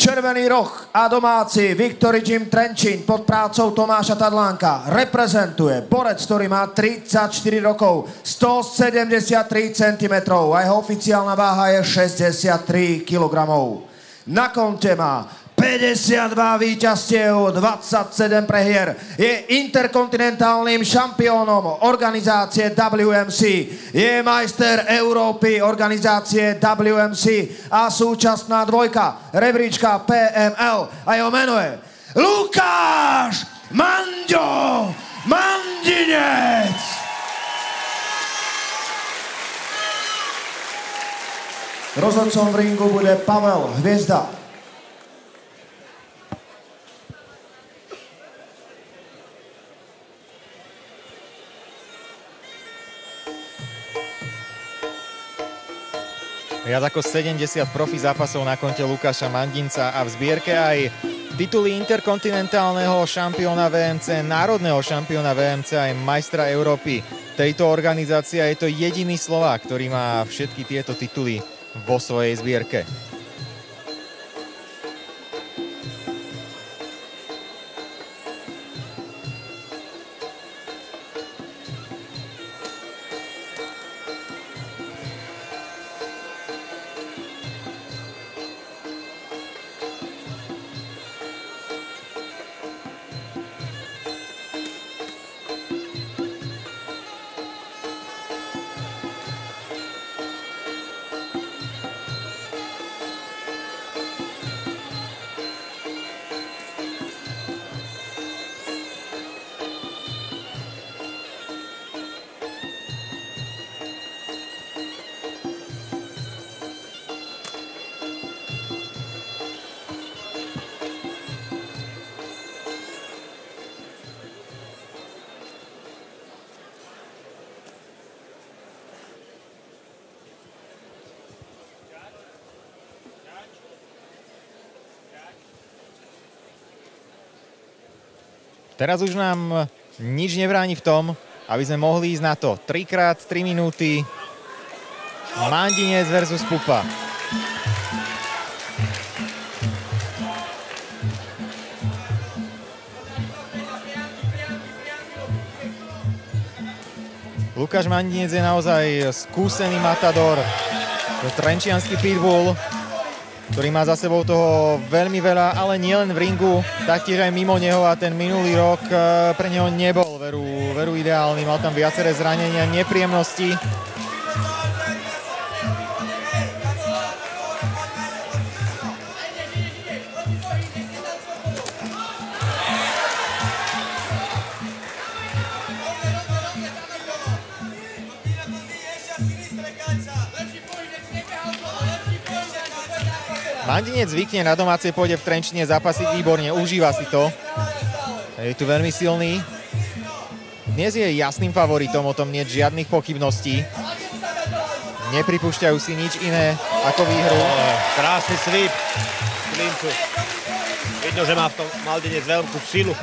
Červený roh a domáci Victory Gym Trenčín pod prácou Tomáša Tadlánka reprezentuje borec, ktorý má 34 rokov, 173 cm a jeho oficiálna váha je 63 kg. Na konte má 52 víťazstiev, 27 prehier. Je interkontinentálnym šampiónom organizácie WMC. Je majster Európy organizácie WMC a súčasná dvojka rebríčka PML. A jeho meno je Lukáš Manďo Mandinec. Rozhodcom v ringu bude Pavel Hviezda. Viac ako 70 profi zápasov na konte Lukáša Mandinca a v zbierke aj tituly interkontinentálneho šampióna VMC, národného šampióna VMC aj majstra Európy. Tejto organizácie je to jediný Slovák, ktorý má všetky tieto tituly vo svojej zbierke. Teraz už nám nič nebráni v tom, aby sme mohli ísť na to. 3x3 minúty. Mandinec versus Pupa. Lukáš Mandinec je naozaj skúsený matador. Trenčiansky pitbull, ktorý má za sebou toho veľmi veľa, ale nielen v ringu, taktiež aj mimo neho a ten minulý rok pre neho nebol veru ideálny. Mal tam viaceré zranenia, nepríjemnosti. Mandinec zvykne na domácej pôde v Trenčine zápasiť výborne, užíva si to. Je tu veľmi silný. Dnes je jasným favoritom, o tom nie je žiadnych pochybností. Nepripúšťajú si nič iné ako výhru. Krásny sweep Klincu. Vidno, že má v tom Mandinec veľkú silu.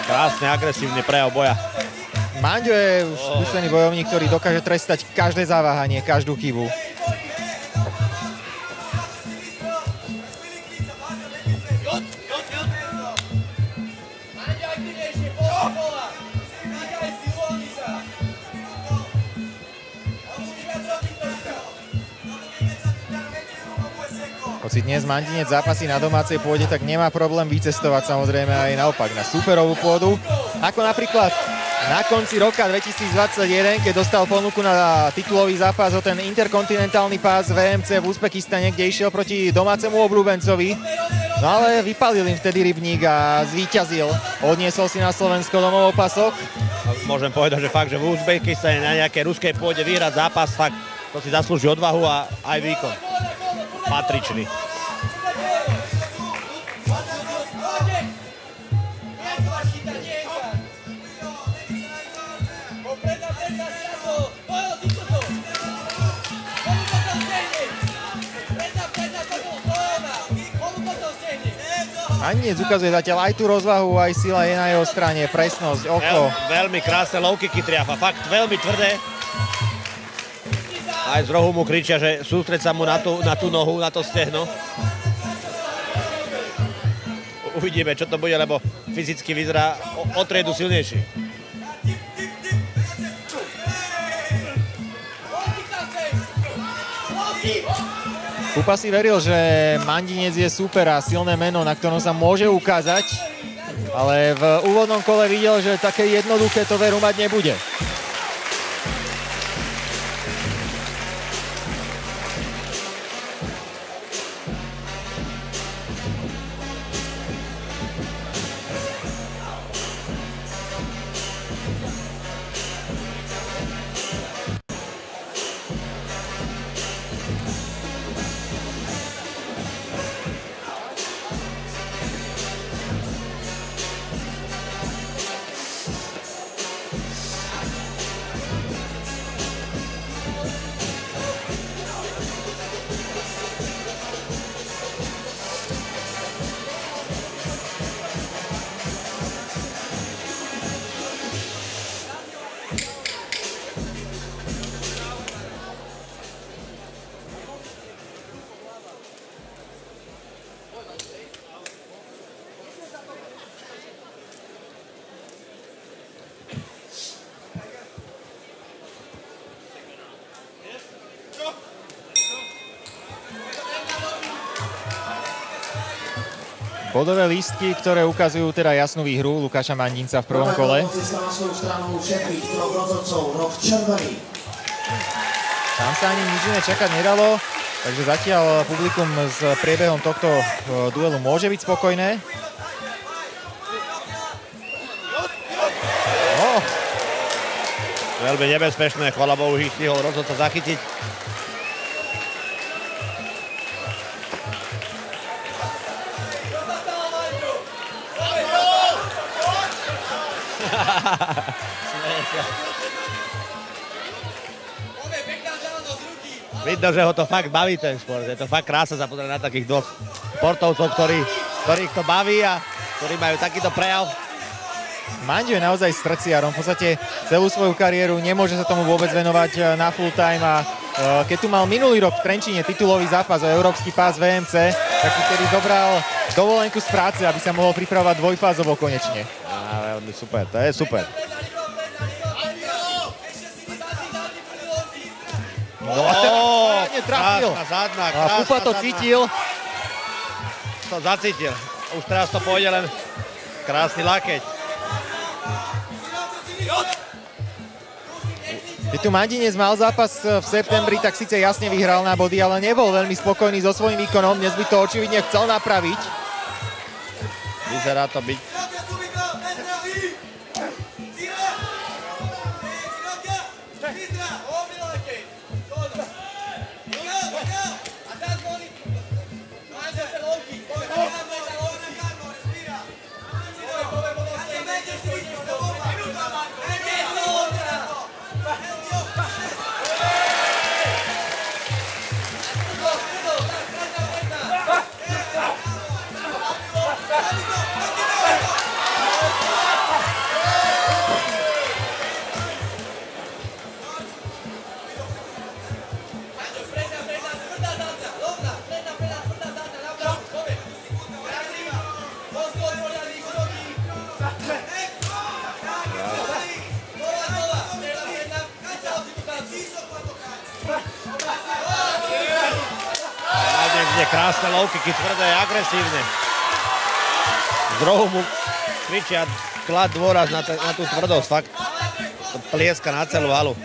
Krásne, agresívny prejav boja. Manďo je už skúsený bojovník, ktorý dokáže trestať každé zaváhanie, každú chybu. Hoci dnes Mandinec zápasí na domácej pôde, tak nemá problém vycestovať samozrejme aj naopak na superovú pôdu. Ako napríklad na konci roka 2021, keď dostal ponuku na titulový zápas o ten interkontinentálny pás VMC v Uzbekistane, kde išiel proti domácemu obľúbencovi. No ale vypalil im vtedy rybník a zvíťazil. Odniesol si na Slovensko domov opasok. Môžem povedať, že fakt, že v Uzbekistane na nejakej ruskej pôde vyhrať zápas, fakt to si zaslúži odvahu a aj výkon. Patričný. Mandinec ukazuje zatiaľ aj tú rozvahu, aj sila je na jeho strane, presnosť, oko. Veľmi krásne low kicky triafa, fakt veľmi tvrdé. Aj z rohu mu kričia, že sústreď sa mu na tú nohu, na to stehno. Uvidíme, čo to bude, lebo fyzicky vyzerá o triedu silnejší. Kupa si veril, že Mandinec je super a silné meno, na ktorom sa môže ukázať, ale v úvodnom kole videl, že také jednoduché to veru mať nebude. Bodové lístky, ktoré ukazujú teda jasnú výhru Lukáša Mandinca v prvom kole. Tam sa ani nič iné čakať nedalo, takže zatiaľ publikum s priebehom tohto duelu môže byť spokojné. Veľmi nebezpečné, chvala Bohu, ich stihol rozhodca zachytiť. Vidno, že ho to fakt baví ten šport. Je to fakt krása sa pozrieť na takých dvoch športovcov, ktorých to baví a ktorí majú takýto prejav. Mandio je naozaj srdciarom. V podstate celú svoju kariéru nemôže sa tomu vôbec venovať na full time a keď tu mal minulý rok v Trenčíne titulový zápas o európsky pás VMC, tak si tedy zobral dovolenku z práce, aby sa mohol pripravovať dvojfázovo konečne. Veľmi super, to je super. Krásna zadná, Kupa to cítil. To zacítil. Už teraz to pôjde len krásny lakeť. Keď tu Mandinec mal zápas v septembri, tak síce jasne vyhral na body, ale nebol veľmi spokojný so svojím výkonom. Dnes by to očividne chcel napraviť. Vyzerá to byť. Krásne low kicky, tvrdé, agresívne. Z rohu mu kričia klad dôraz na tú tvrdosť, fakt. To plieska na celú halu.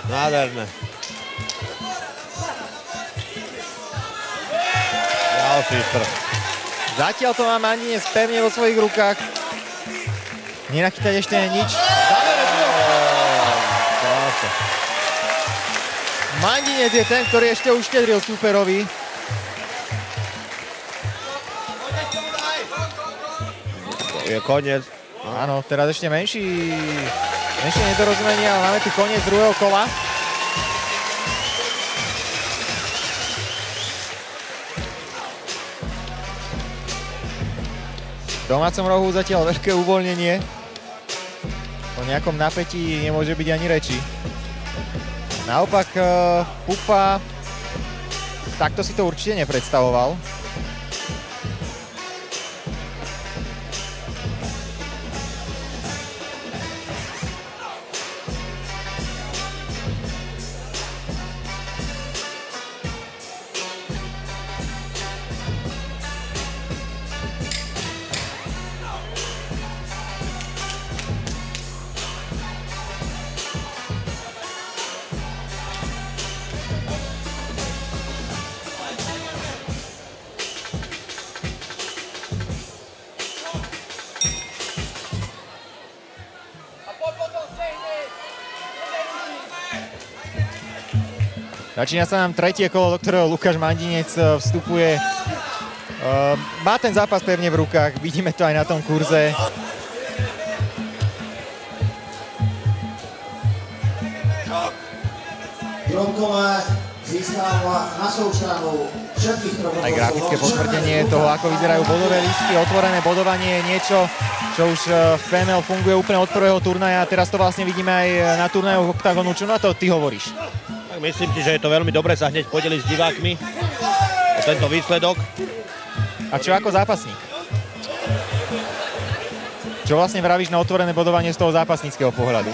Nádherné. Ďalší strh. Zatiaľ to má Mandinec pevne vo svojich rukách. Nenachytať ešte nič. Krása. Mandinec je ten, ktorý ešte uštedril súperovi. Je koniec. Áno, teraz ešte menšie nedorozumenie, ale máme tu koniec druhého kola. V domácom rohu zatiaľ veľké uvoľnenie. O nejakom napätí nemôže byť ani reči. Naopak Pupa takto si to určite nepredstavoval. Začína sa nám tretie kolo, do ktorého Lukáš Mandinec vstupuje. Má ten zápas pevne v rukách, vidíme to aj na tom kurze. Bronkové získava na svou stranu všetkých troch. Aj grafické potvrdenie toho, ako vyzerajú bodové lístky. Otvorené bodovanie je niečo, čo už v PML funguje úplne od prvého turnaja. Teraz to vlastne vidíme aj na turnajoch Octagonu. Čo na to ty hovoríš? Myslím si, že je to veľmi dobre sa hneď podeliť s divákmi o tento výsledok. A čo ako zápasník? Čo vlastne vravíš na otvorené bodovanie z toho zápasníckeho pohľadu?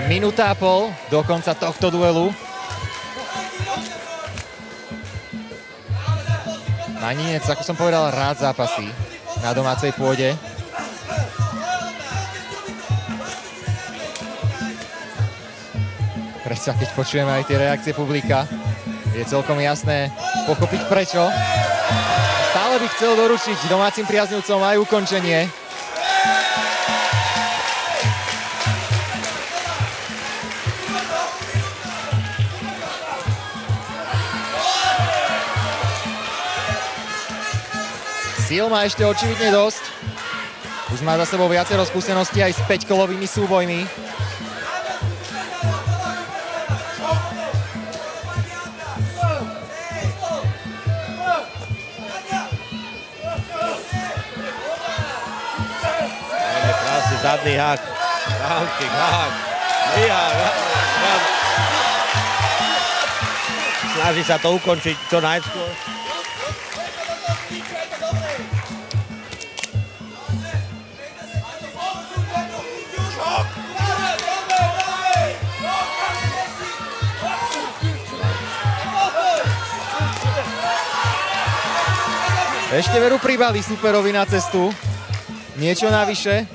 Minúta a pol do konca tohto duelu. Mandinec, ako som povedal, rád zápasí na domácej pôde. Predsa, keď počujeme aj tie reakcie publika, je celkom jasné pochopiť prečo. Stále by chcel doručiť domácim priaznivcom aj ukončenie. Síl má ešte očividne dosť. Už má za sebou viacero skúseností aj s 5-kolovými súbojmi. Krásny zadný hák. Hák. Snaží sa to ukončiť čo najskôr. Ešte veru pribali superovi na cestu. Niečo navyše.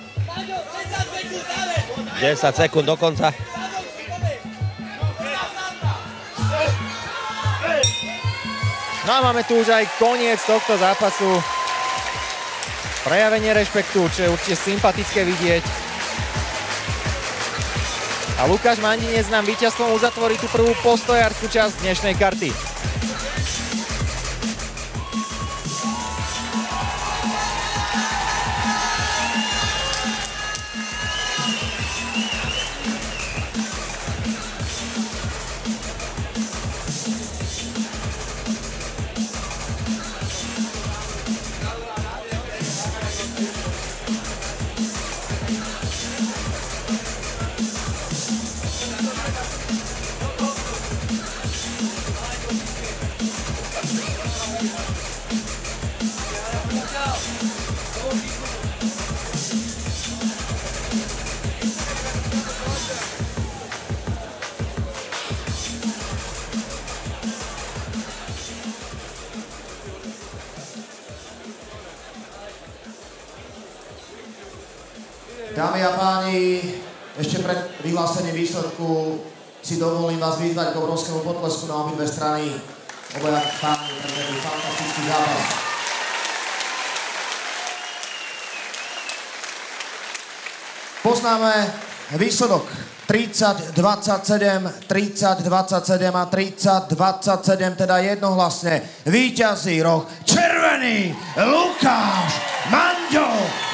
10 sekúnd do konca. No a máme tu už aj koniec tohto zápasu. Prejavenie rešpektu, čo je určite sympatické vidieť. A Lukáš Mandinec nám víťazstvom uzatvorí tú prvú postojárskú časť dnešnej karty. Dámy a páni, ešte pred vyhlásením výsledku si dovolím vás vyzvať k obrovskému potlesku na obidve strany. Obaja páni predvedli fantastický zápas. Poznáme výsledok 30-27, 30-27 a 30-27, teda jednohlasne. Víťazí roh červený Lukáš Manďo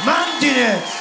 Mandinec.